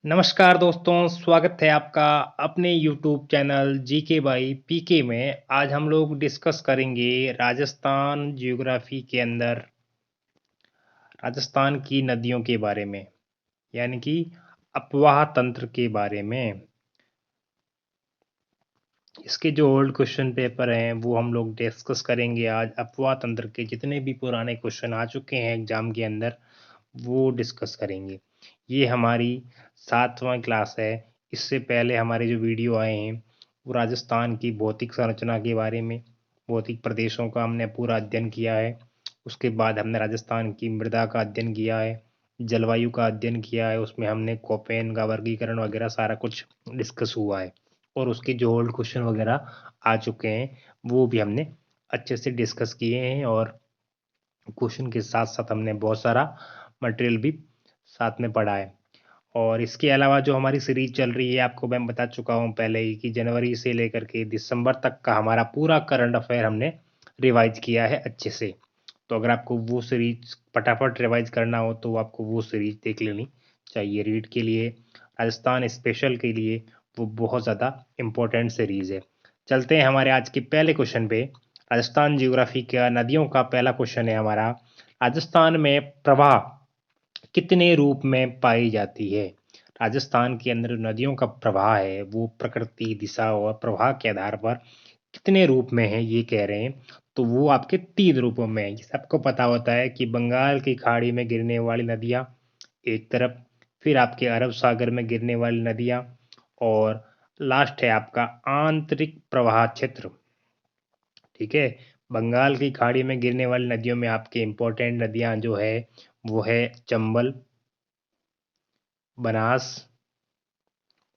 नमस्कार दोस्तों, स्वागत है आपका अपने यूट्यूब चैनल जीके बाई पीके में। आज हम लोग डिस्कस करेंगे राजस्थान ज्योग्राफी के अंदर राजस्थान की नदियों के बारे में, यानी कि अपवाह तंत्र के बारे में। इसके जो ओल्ड क्वेश्चन पेपर हैं वो हम लोग डिस्कस करेंगे आज। अपवाह तंत्र के जितने भी पुराने क्वेश्चन आ चुके हैं एग्जाम के अंदर वो डिस्कस करेंगे। ये हमारी 7वां क्लास है। इससे पहले हमारे जो वीडियो आए हैं वो राजस्थान की भौतिक संरचना के बारे में, भौतिक प्रदेशों का हमने पूरा अध्ययन किया है। उसके बाद हमने राजस्थान की मृदा का अध्ययन किया है, जलवायु का अध्ययन किया है, उसमें हमने कोपेन का वर्गीकरण वगैरह सारा कुछ डिस्कस हुआ है। और उसके जो ओल्ड क्वेश्चन वगैरह आ चुके हैं वो भी हमने अच्छे से डिस्कस किए हैं, और क्वेश्चन के साथ साथ हमने बहुत सारा मटेरियल भी साथ में पढ़ा है। और इसके अलावा जो हमारी सीरीज चल रही है, आपको मैं बता चुका हूँ पहले ही कि जनवरी से लेकर के दिसंबर तक का हमारा पूरा करंट अफेयर हमने रिवाइज किया है अच्छे से। तो अगर आपको वो सीरीज फटाफट रिवाइज करना हो तो आपको वो सीरीज देख लेनी चाहिए। रीड के लिए, राजस्थान स्पेशल के लिए वो बहुत ज़्यादा इम्पोर्टेंट सीरीज है। चलते हैं हमारे आज के पहले क्वेश्चन पे। राजस्थान जियोग्राफी का नदियों का पहला क्वेश्चन है हमारा, राजस्थान में प्रवाह कितने रूप में पाई जाती है। राजस्थान के अंदर नदियों का प्रवाह है वो प्रकृति, दिशा और प्रवाह के आधार पर कितने रूप में है ये कह रहे हैं। तो वो आपके 3 रूपों में है। सबको पता होता है कि बंगाल की खाड़ी में गिरने वाली नदियाँ एक तरफ, फिर आपके अरब सागर में गिरने वाली नदियाँ, और लास्ट है आपका आंतरिक प्रवाह क्षेत्र। ठीक है, बंगाल की खाड़ी में गिरने वाली नदियों में आपके इंपॉर्टेंट नदियाँ जो है वो है चंबल, बनास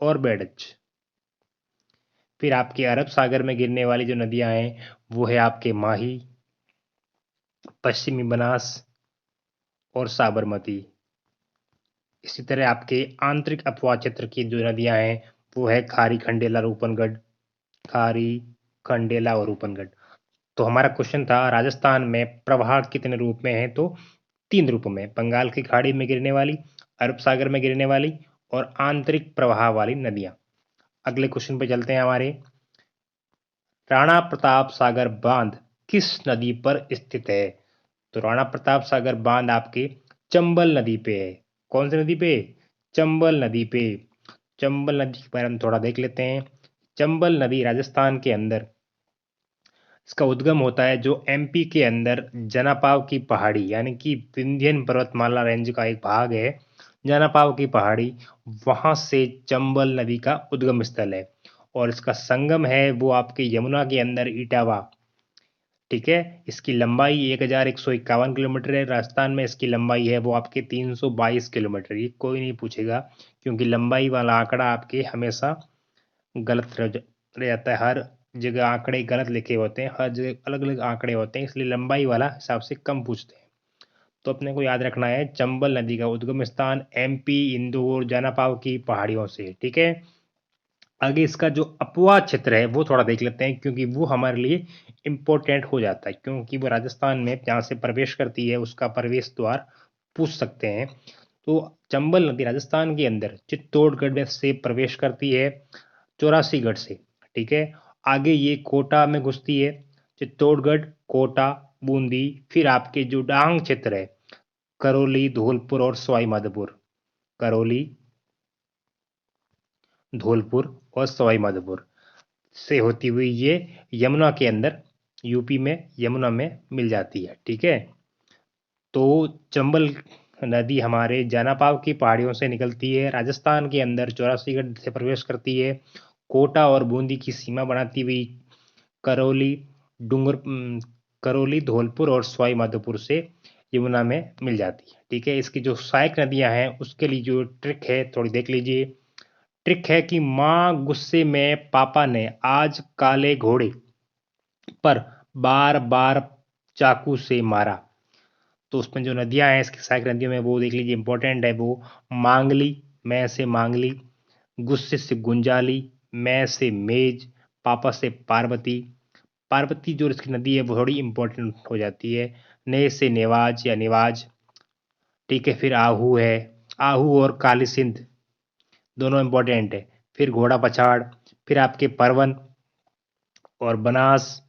और बेडच। फिर आपके अरब सागर में गिरने वाली जो नदियां हैं वो है आपके माही, पश्चिमी बनास और साबरमती। इसी तरह आपके आंतरिक अपवाह क्षेत्र की जो नदियां हैं वो है खारी, खंडेला, रूपनगढ़। खारी, खंडेला और रूपनगढ़। तो हमारा क्वेश्चन था राजस्थान में प्रवाह कितने रूप में है, तो 3 रूपों में, बंगाल की खाड़ी में गिरने वाली, अरब सागर में गिरने वाली और आंतरिक प्रवाह वाली नदियां। अगले क्वेश्चन पे चलते हैं हमारे। राणा प्रताप सागर बांध किस नदी पर स्थित है। तो राणा प्रताप सागर बांध आपके चंबल नदी पे है। कौन सी नदी पे? चंबल नदी पे। चंबल नदी के बारे में थोड़ा देख लेते हैं। चंबल नदी राजस्थान के अंदर इसका उद्गम होता है जो एमपी के अंदर जनापाव की पहाड़ी, यानी कि विंध्यन पर्वतमाला रेंज का एक भाग है जनापाव की पहाड़ी, वहां से चंबल नदी का उद्गम स्थल है। और इसका संगम है वो आपके यमुना के अंदर इटावा। ठीक है, इसकी लंबाई 1151 किलोमीटर है। राजस्थान में इसकी लंबाई है वो आपके 322 किलोमीटर। ये कोई नहीं पूछेगा, क्योंकि लंबाई वाला आंकड़ा आपके हमेशा गलत रह जाता है। हर जगह आंकड़े गलत लिखे होते हैं, हर जगह अलग अलग आंकड़े होते हैं, इसलिए लंबाई वाला हिसाब से कम पूछते हैं। तो अपने को याद रखना है चंबल नदी का उद्गम स्थान एमपी इंदौर जनापाव की पहाड़ियों से। ठीक है, आगे इसका जो अपवाह क्षेत्र है वो थोड़ा देख लेते हैं, क्योंकि वो हमारे लिए इम्पोर्टेंट हो जाता है, क्योंकि वो राजस्थान में जहाँ से प्रवेश करती है उसका प्रवेश द्वार पूछ सकते हैं। तो चंबल नदी राजस्थान के अंदर चित्तौड़गढ़ में से प्रवेश करती है, 84 गढ़ से। ठीक है, आगे ये कोटा में घुसती है, चित्तौड़गढ़, कोटा, बूंदी, फिर आपके जो डांग क्षेत्र है करौली, धौलपुर और सवाई माधोपुर। करौली, धौलपुर और सवाई माधोपुर से होती हुई ये यमुना के अंदर, यूपी में यमुना में मिल जाती है। ठीक है, तो चंबल नदी हमारे जनापाव की पहाड़ियों से निकलती है, राजस्थान के अंदर 84 गढ़ से प्रवेश करती है, कोटा और बूंदी की सीमा बनाती हुई करौली, डूंगर करौली, धौलपुर और सवाई माधोपुर से यमुना में मिल जाती है। ठीक है, इसकी जो सहायक नदियां हैं उसके लिए जो ट्रिक है थोड़ी देख लीजिए। ट्रिक है कि माँ गुस्से में पापा ने आज काले घोड़े पर बार बार चाकू से मारा। तो उसमें जो नदियां हैं इसकी सहायक नदियों में वो देख लीजिए, इंपॉर्टेंट है वो। मांगली, मैं से मांगली, गुस्से से गुंजाली, मैं से मेज, पापा से पार्वती। पार्वती जो इसकी नदी है वो थोड़ी इंपॉर्टेंट हो जाती है। ने से नेवाज या निवाज। ठीक है, फिर आहू है, आहू और काली सिंध। दोनों इंपॉर्टेंट है। फिर घोड़ा पछाड़, फिर आपके परवन और बनास।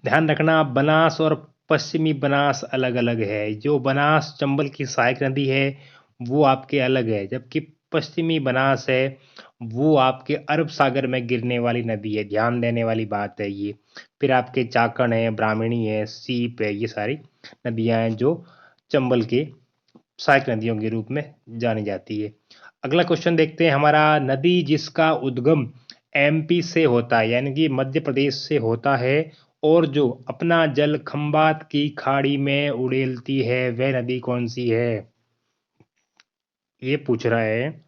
ध्यान रखना, बनास और पश्चिमी बनास अलग अलग है। जो बनास चंबल की सहायक नदी है वो आपके अलग है, जबकि पश्चिमी बनास है वो आपके अरब सागर में गिरने वाली नदी है। ध्यान देने वाली बात है ये। फिर आपके चाकण है, ब्राह्मणी है, सीप है, ये सारी नदियां हैं जो चंबल के सहायक नदियों के रूप में जानी जाती है। अगला क्वेश्चन देखते हैं हमारा, नदी जिसका उद्गम एमपी से होता है यानी कि मध्य प्रदेश से होता है और जो अपना जल खंबात की खाड़ी में उड़ेलती है, वह नदी कौन सी है? ये पूछ रहा है,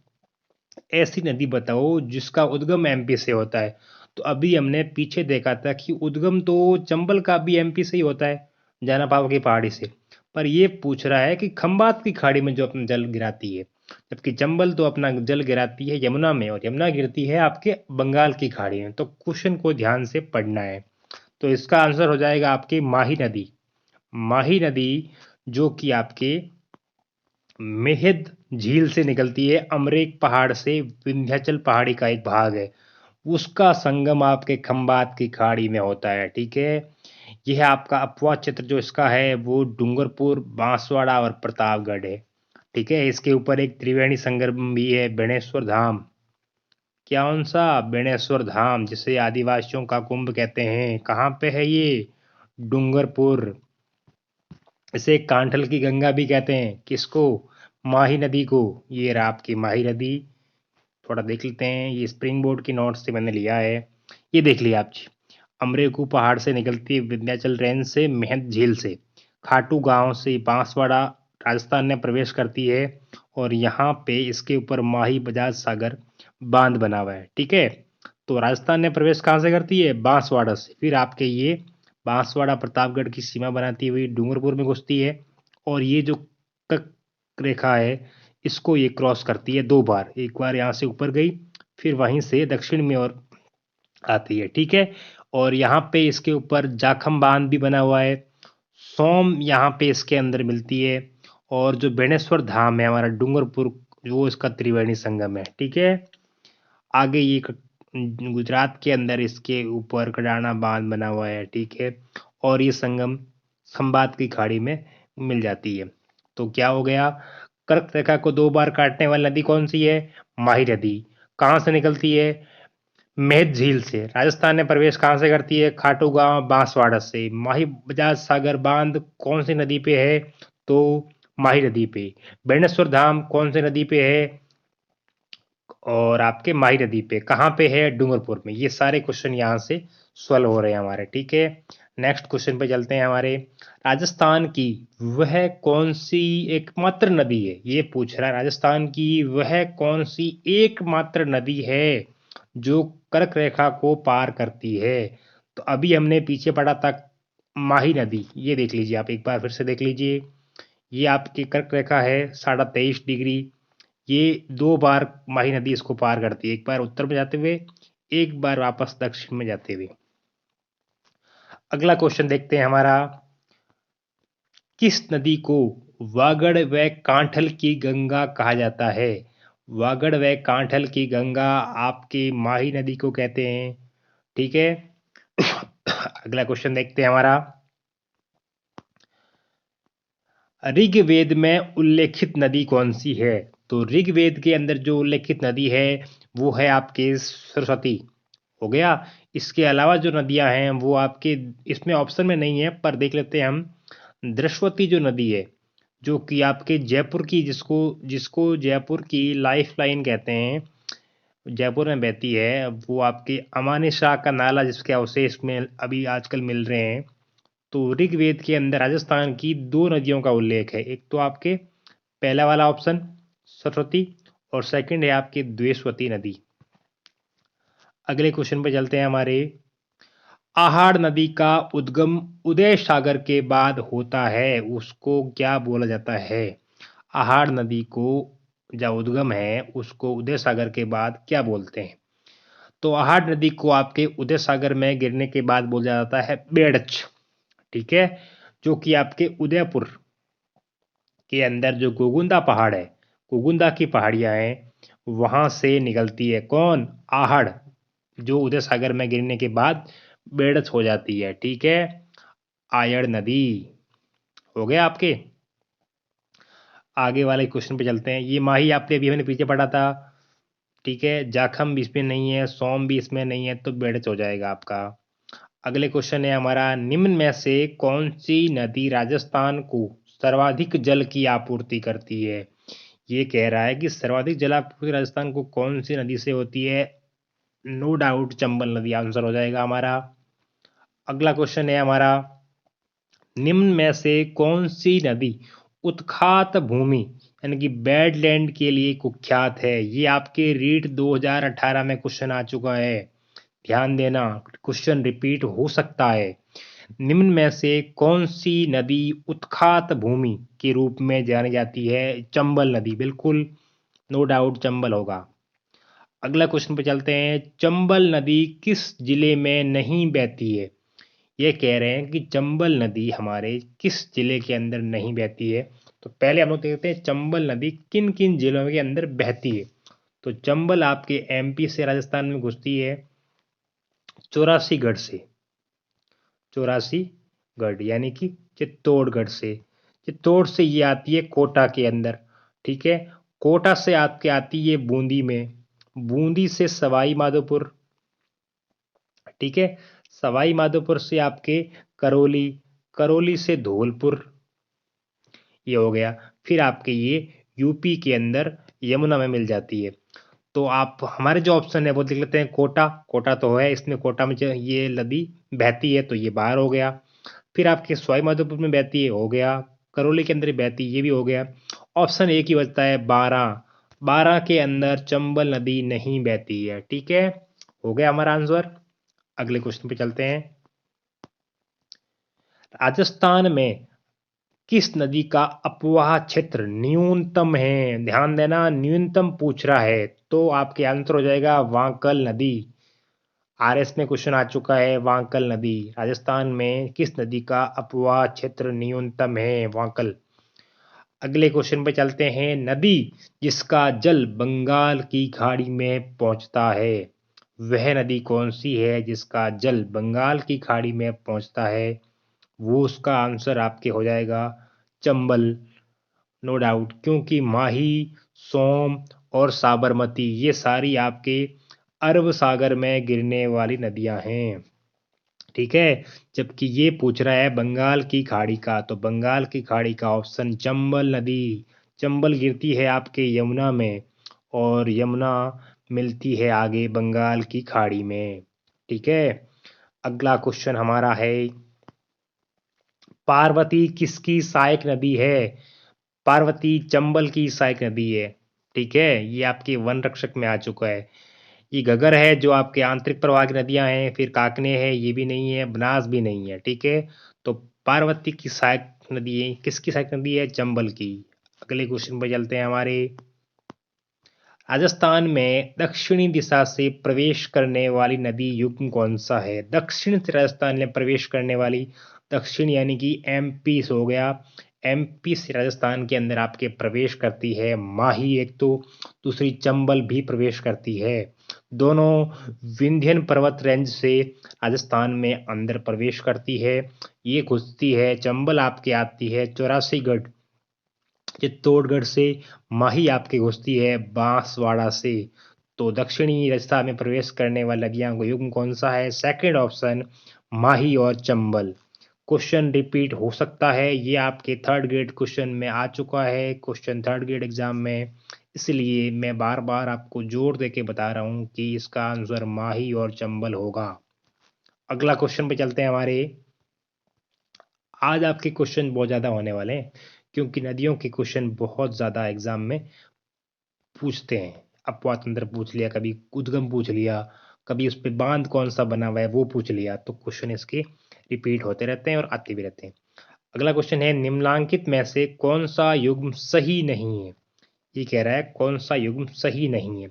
ऐसी नदी बताओ जिसका उद्गम एमपी से होता है। तो अभी हमने पीछे देखा था कि उद्गम तो चंबल का भी एमपी से ही होता है, जाना पाव की पहाड़ी से। पर ये पूछ रहा है कि खंबात की खाड़ी में जो अपना जल गिराती है, जबकि चंबल तो अपना जल गिराती है यमुना में, और यमुना गिरती है आपके बंगाल की खाड़ी में। तो क्वेश्चन को ध्यान से पढ़ना है। तो इसका आंसर हो जाएगा आपकी माही नदी। माही नदी जो कि आपके मेहद झील से निकलती है, अमरेक पहाड़ से, विंध्याचल पहाड़ी का एक भाग है, उसका संगम आपके खंबात की खाड़ी में होता है। ठीक है, यह आपका अपवाद क्षेत्र जो इसका है वो डूंगरपुर, बांसवाड़ा और प्रतापगढ़ है। ठीक है, इसके ऊपर एक त्रिवेणी संगम भी है, बेणेश्वर धाम। कौन सा? बेणेश्वर धाम, जिसे आदिवासियों का कुंभ कहते हैं। कहाँ पे है ये? डूंगरपुर। इसे कांठल की गंगा भी कहते हैं। किसको? माही नदी को। ये रहा आपकी माही नदी। थोड़ा देख लेते हैं, ये स्प्रिंग बोर्ड की नोट से मैंने लिया है। ये देख लिया आप जी। अमरेकू पहाड़ से निकलती है, विंध्याचल रेंज से, मेहंद झील से, खाटू गांव से बांसवाड़ा राजस्थान में प्रवेश करती है, और यहाँ पे इसके ऊपर माही बजाज सागर बांध बना हुआ है। ठीक है, तो राजस्थान में प्रवेश कहाँ से करती है? बांसवाड़ा से। फिर आपके ये बांसवाड़ा प्रतापगढ़ की सीमा बनाती हुई डूंगरपुर में घुसती है, और ये जो कक रेखा है इसको ये क्रॉस करती है 2 बार। एक बार यहाँ से ऊपर गई, फिर वहीं से दक्षिण में और आती है। ठीक है, और यहाँ पे इसके ऊपर जाखम बांध भी बना हुआ है। सोम यहाँ पे इसके अंदर मिलती है, और जो बेणेश्वर धाम है हमारा डूंगरपुर, वो इसका त्रिवेणी संगम है। ठीक है, आगे ये गुजरात के अंदर इसके ऊपर कडाना बांध बना हुआ है। ठीक है, और ये संगम खंबात की खाड़ी में मिल जाती है। तो क्या हो गया? कर्क रेखा को 2 बार काटने वाली नदी कौन सी है? माही नदी। कहाँ से निकलती है? मेहत झील से। राजस्थान में प्रवेश कहाँ से करती है? खाटू गांव बांसवाड़ा से। माही बजाज सागर बांध कौन सी नदी पे है? तो माही नदी पे। बेणेश्वर धाम कौन सी नदी पे है? और आपके माही नदी पे। कहाँ पे है? डूंगरपुर में। ये सारे क्वेश्चन यहाँ से सॉल्व हो रहे हैं हमारे। ठीक है, नेक्स्ट क्वेश्चन पे चलते हैं हमारे। राजस्थान की वह कौन सी एकमात्र नदी है? ये पूछ रहा है, राजस्थान की वह कौन सी एकमात्र नदी है जो कर्क रेखा को पार करती है? तो अभी हमने पीछे पढ़ा था माही नदी, ये देख लीजिए आप, एक बार फिर से देख लीजिए। ये आपकी कर्क रेखा है 23.5 डिग्री। ये 2 बार माही नदी इसको पार करती है, एक बार उत्तर में जाते हुए, एक बार वापस दक्षिण में जाते हुए। अगला क्वेश्चन देखते हैं हमारा, किस नदी को वागड़ व कांठल की गंगा कहा जाता है? वागड़ व कांठल की गंगा आपकी माही नदी को कहते हैं। ठीक है, अगला क्वेश्चन देखते हैं हमारा, ऋग्वेद में उल्लेखित नदी कौन सी है? तो ऋग्वेद के अंदर जो उल्लेखित नदी है वो है आपके सरस्वती। हो गया। इसके अलावा जो नदियां हैं वो आपके इसमें ऑप्शन में नहीं है, पर देख लेते हैं हम। दृश्वती जो नदी है, जो कि आपके जयपुर की, जिसको जिसको जयपुर की लाइफ लाइन कहते हैं, जयपुर में बहती है, वो आपके अमानी शाह का नाला जिसके अवशेष में अभी आजकल मिल रहे हैं। तो ऋग्वेद के अंदर राजस्थान की 2 नदियों का उल्लेख है। एक तो आपके पहला वाला ऑप्शन सरस्वती, और सेकंड है आपकी द्वेषवती नदी। अगले क्वेश्चन पे चलते हैं हमारे। आहाड़ नदी का उद्गम उदय सागर के बाद होता है, उसको क्या बोला जाता है? आहाड़ नदी को जो उद्गम है उसको उदय सागर के बाद क्या बोलते हैं? तो आहाड़ नदी को आपके उदय सागर में गिरने के बाद बोला जाता है बेड़च। ठीक है, जो कि आपके उदयपुर के अंदर जो गोगुंदा पहाड़ है, गोगुंदा की पहाड़ियां हैं, वहां से निकलती है कौन? आहड़, जो उदय सागर में गिरने के बाद बेड़च हो जाती है। ठीक है, आयड़ नदी। हो गया आपके। आगे वाले क्वेश्चन पे चलते हैं। ये माही आपने अभी मैंने पीछे पढ़ा था। ठीक है, जाखम भी इसमें नहीं है, सोम भी इसमें नहीं है, तो बेड़च हो जाएगा आपका। अगले क्वेश्चन है हमारा, निम्न में से कौन सी नदी राजस्थान को सर्वाधिक जल की आपूर्ति करती है? ये कह रहा है कि सर्वाधिक जल आपूर्ति राजस्थान को कौन सी नदी से होती है? नो डाउट चंबल नदी आंसर हो जाएगा हमारा। अगला क्वेश्चन है हमारा, निम्न में से कौन सी नदी उत्खात भूमि यानी कि बैडलैंड के लिए कुख्यात है? ये आपके रीट 2018 में क्वेश्चन आ चुका है, ध्यान देना, क्वेश्चन रिपीट हो सकता है। निम्न में से कौन सी नदी उत्खात भूमि के रूप में जानी जाती है? चंबल नदी, बिल्कुल नो डाउट चंबल होगा। अगला क्वेश्चन पे चलते हैं, चंबल नदी किस जिले में नहीं बहती है? ये कह रहे हैं कि चंबल नदी हमारे किस जिले के अंदर नहीं बहती है? तो पहले हम लोग देखते हैं चंबल नदी किन किन जिलों के अंदर बहती है। तो चंबल आपके एमपी से राजस्थान में घुसती है चौरासीगढ़ से, चौरासीगढ़ यानी कि चित्तौड़गढ़ से। चित्तौड़ से ये आती है कोटा के अंदर। ठीक है, कोटा से आपके आती है बूंदी में, बूंदी से सवाई माधोपुर। ठीक है, सवाई माधोपुर से आपके करौली, करौली से धौलपुर, ये हो गया। फिर आपके ये यूपी के अंदर यमुना में मिल जाती है। तो आप हमारे जो ऑप्शन है वो देख लेते हैं, कोटा, कोटा तो है इसमें, कोटा में ये नदी बहती है तो ये बाहर हो गया। फिर आपके सवाई माधोपुर में बहती है, हो गया। करौली के अंदर ही बहती है, ये भी हो गया। ऑप्शन एक ही बचता है 12, 12 के अंदर चंबल नदी नहीं बहती है। ठीक है, हो गया हमारा आंसर। अगले क्वेश्चन पे चलते हैं, राजस्थान में किस नदी का अपवाह क्षेत्र न्यूनतम है? ध्यान देना, न्यूनतम पूछ रहा है, तो आपके आंसर हो जाएगा वांकल नदी। आरएस में क्वेश्चन आ चुका है, वांकल नदी। राजस्थान में किस नदी का अपवाह क्षेत्र न्यूनतम है? वांकल। अगले क्वेश्चन पे चलते हैं, नदी जिसका जल बंगाल की खाड़ी में पहुंचता है, वह नदी कौन सी है जिसका जल बंगाल की खाड़ी में पहुंचता है? वो उसका आंसर आपके हो जाएगा चंबल, नो डाउट, क्योंकि माही, सोम और साबरमती ये सारी आपके अरब सागर में गिरने वाली नदियां हैं। ठीक है, जबकि ये पूछ रहा है बंगाल की खाड़ी का, तो बंगाल की खाड़ी का ऑप्शन चंबल नदी। चंबल गिरती है आपके यमुना में, और यमुना मिलती है आगे बंगाल की खाड़ी में। ठीक है, अगला क्वेश्चन हमारा है, पार्वती किसकी सहायक नदी है? पार्वती चंबल की सहायक नदी है। ठीक है, ये आपके वन रक्षक में आ चुका है। ये घगर है जो आपके आंतरिक प्रवाह की नदियां हैं, फिर काकने है, ये भी नहीं है, बनास भी नहीं है। ठीक है, तो पार्वती की सहायक नदी है, किसकी सहायक नदी है? चंबल की। अगले क्वेश्चन पर चलते हैं हमारे, राजस्थान में दक्षिणी दिशा से प्रवेश करने वाली नदी युग्म कौन सा है? दक्षिण से राजस्थान में प्रवेश करने वाली, दक्षिण यानी कि एमपी से हो गया, एमपी से राजस्थान के अंदर आपके प्रवेश करती है माही एक तो, दूसरी चंबल भी प्रवेश करती है। दोनों विंध्यन पर्वत रेंज से राजस्थान में अंदर प्रवेश करती है। ये घुसती है, चंबल आपके आती है चौरासीगढ़ चित्तौड़गढ़ से, माही आपकी घुसती है बांसवाड़ा से। तो दक्षिणी राजस्थान में प्रवेश करने वाली नदियों का युग्म कौन सा है? सेकंड ऑप्शन, माही और चंबल। क्वेश्चन रिपीट हो सकता है, ये आपके थर्ड ग्रेड क्वेश्चन में आ चुका है, क्वेश्चन थर्ड ग्रेड एग्जाम में, इसलिए मैं बार बार आपको जोर दे के बता रहा हूं कि इसका आंसर माही और चंबल होगा। अगला क्वेश्चन पे चलते हैं हमारे, आज आपके क्वेश्चन बहुत ज़्यादा होने वाले हैं, क्योंकि नदियों के क्वेश्चन बहुत ज़्यादा एग्जाम में पूछते हैं। अपवाह तंत्र पूछ लिया, कभी उद्गम पूछ लिया, कभी उस पे बांध कौन सा बना हुआ है वो पूछ लिया, तो क्वेश्चन इसके रिपीट होते रहते हैं और आते भी रहते हैं। अगला क्वेश्चन है, निम्नलिखित में से कौन सा युग्म सही नहीं है? ये कह रहा है कौन सा युग्म सही नहीं है।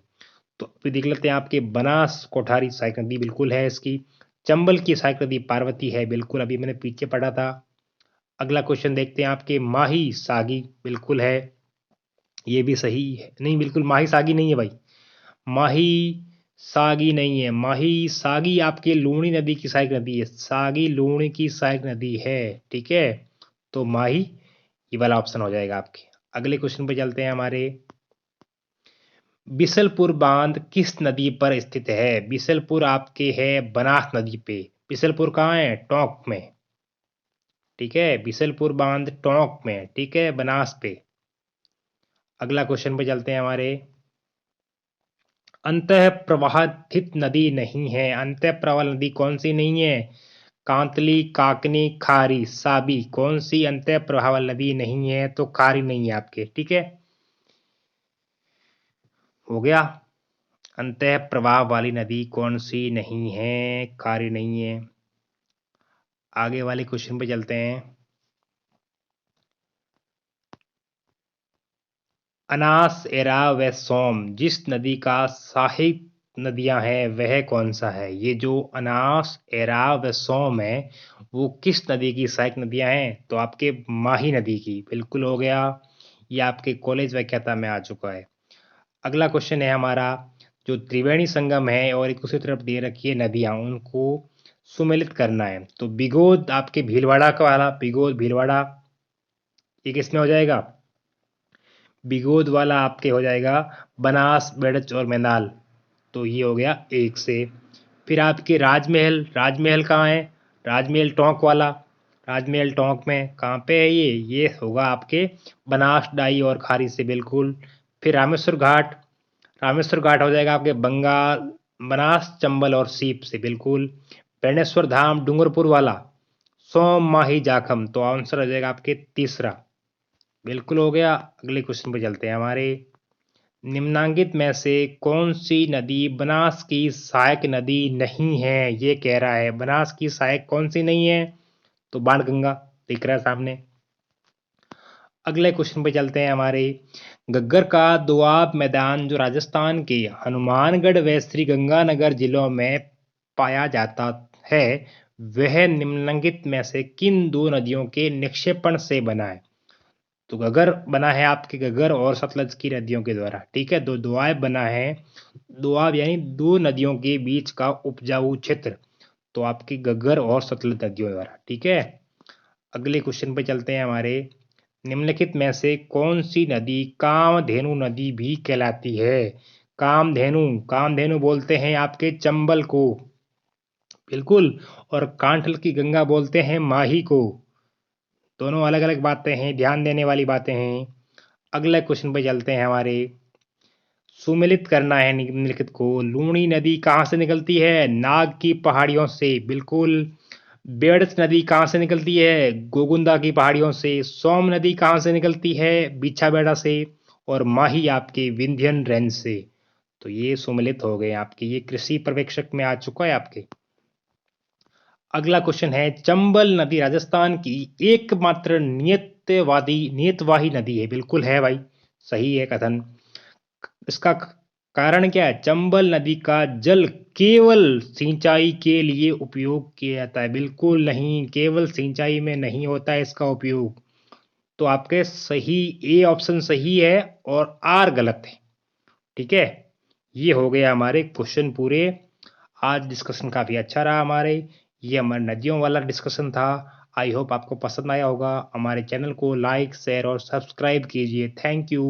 तो अभी देख लेते हैं, आपके बनास कोठारी सहायक नदी बिल्कुल है इसकी, चंबल की सहायक नदी पार्वती है बिल्कुल, अभी मैंने पीछे पढ़ा था। अगला क्वेश्चन देखते हैं, आपके माही सागी बिल्कुल है, ये भी सही है, नहीं बिल्कुल माही सागी नहीं है भाई, माही सागी नहीं है, माही सागी आपकी लूणी नदी की सहायक नदी है, सागी लूणी की सहायक नदी है, ठीक है। तो माही ये वाला ऑप्शन हो जाएगा आपके। अगले क्वेश्चन पे चलते हैं हमारे। बिसलपुर बांध किस नदी पर स्थित है? बिसलपुर आपके है बनास नदी पे। बिसलपुर कहाँ है? टोंक में, ठीक है। बिसलपुर बांध टोंक में, ठीक है, बनास पे। अगला क्वेश्चन पे चलते हैं हमारे। अंतः प्रवाहित नदी नहीं है, अंतः प्रवाह नदी कौन सी नहीं है? कांतली, काकनी, खारी, साबी, कौन सी अंतः प्रवाह नदी नहीं है? तो खारी नहीं है आपके, ठीक है। हो गया। अंतः प्रवाह वाली नदी कौन सी नहीं है? खारी नहीं है। आगे वाले क्वेश्चन पे चलते हैं। अनास, एरा व सोम जिस नदी का सहायक नदियां हैं वह कौन सा है? ये जो अनास, एरा व सोम है वो किस नदी की सहायक नदियां हैं? तो आपके माही नदी की, बिल्कुल हो गया। ये आपके कॉलेज व्याख्याता में आ चुका है। अगला क्वेश्चन है हमारा। जो त्रिवेणी संगम है और एक दूसरी तरफ दे रखी है नदियां, उनको सुमेलित करना है। तो बिगोद आपके भीलवाड़ा का वाला, बिगोद भीलवाड़ा, ये किसमें हो जाएगा? बिगोद वाला आपके हो जाएगा बनास, बेड़च और मैदाल। तो ये हो गया एक से। फिर आपके राजमहल, राजमहल कहाँ है? राजमहल टोंक वाला, राजमहल टोंक में कहाँ पे है ये होगा आपके बनास, डाई और खारी से, बिल्कुल। फिर रामेश्वर घाट, रामेश्वर घाट हो जाएगा आपके बंगाल, बनास, चंबल और सीप से, बिल्कुल। बेणेश्वर धाम डूंगरपुर वाला, सोम, माही, जाखम, तो आंसर हो जाएगा आपके तीसरा, बिल्कुल हो गया। अगले क्वेश्चन पे चलते हैं हमारे। निम्नांकित में से कौन सी नदी बनास की सहायक नदी नहीं है? ये कह रहा है बनास की सहायक कौन सी नहीं है? तो बाणगंगा दिख रहा है सामने। अगले क्वेश्चन पे चलते हैं हमारे। घग्गर का दोआब मैदान जो राजस्थान के हनुमानगढ़ व श्री गंगानगर जिलों में पाया जाता है वह निम्नलिखित में से किन दो नदियों के निक्षेपण से बना है? तो घग्गर बना है आपके घग्गर और सतलज की नदियों के द्वारा, ठीक है। दो दोआब बना है, दोआब यानी दो नदियों के बीच का उपजाऊ क्षेत्र, तो आपकी घग्गर और सतलज नदियों द्वारा, ठीक है। अगले क्वेश्चन पे चलते हैं हमारे। निम्नलिखित में से कौन सी नदी कामधेनु नदी भी कहलाती है? कामधेनु, कामधेनु बोलते हैं आपके चंबल को, बिल्कुल। और कांठल की गंगा बोलते हैं माही को। दोनों अलग अलग बातें हैं, ध्यान देने वाली बातें हैं। अगले क्वेश्चन पे चलते हैं हमारे। सुमेलित करना है निम्नलिखित को। लूणी नदी कहाँ से निकलती है? नाग की पहाड़ियों से, बिल्कुल। बेड़च नदी कहाँ से निकलती है? गोगुंदा की पहाड़ियों से। सोम नदी कहाँ से निकलती है? बिछाबेड़ा से। और माही आपके विंध्यन रेंज से। तो ये सुमेलित हो गए आपके, ये कृषि पर्यवेक्षक में आ चुका है आपके। अगला क्वेश्चन है। चंबल नदी राजस्थान की एकमात्र नियतवाही नदी है, बिल्कुल है भाई, सही है कथन। इसका कारण क्या है? चंबल नदी का जल केवल सिंचाई के लिए उपयोग किया जाता है, बिल्कुल नहीं, केवल सिंचाई में नहीं होता है इसका उपयोग। तो आपके सही ए ऑप्शन सही है और आर गलत है, ठीक है। ये हो गया हमारे क्वेश्चन पूरे। आज डिस्कशन काफी अच्छा रहा हमारे, ये हमारे नदियों वाला डिस्कशन था। आई होप आपको पसंद आया होगा। हमारे चैनल को लाइक, शेयर और सब्सक्राइब कीजिए। Thank you.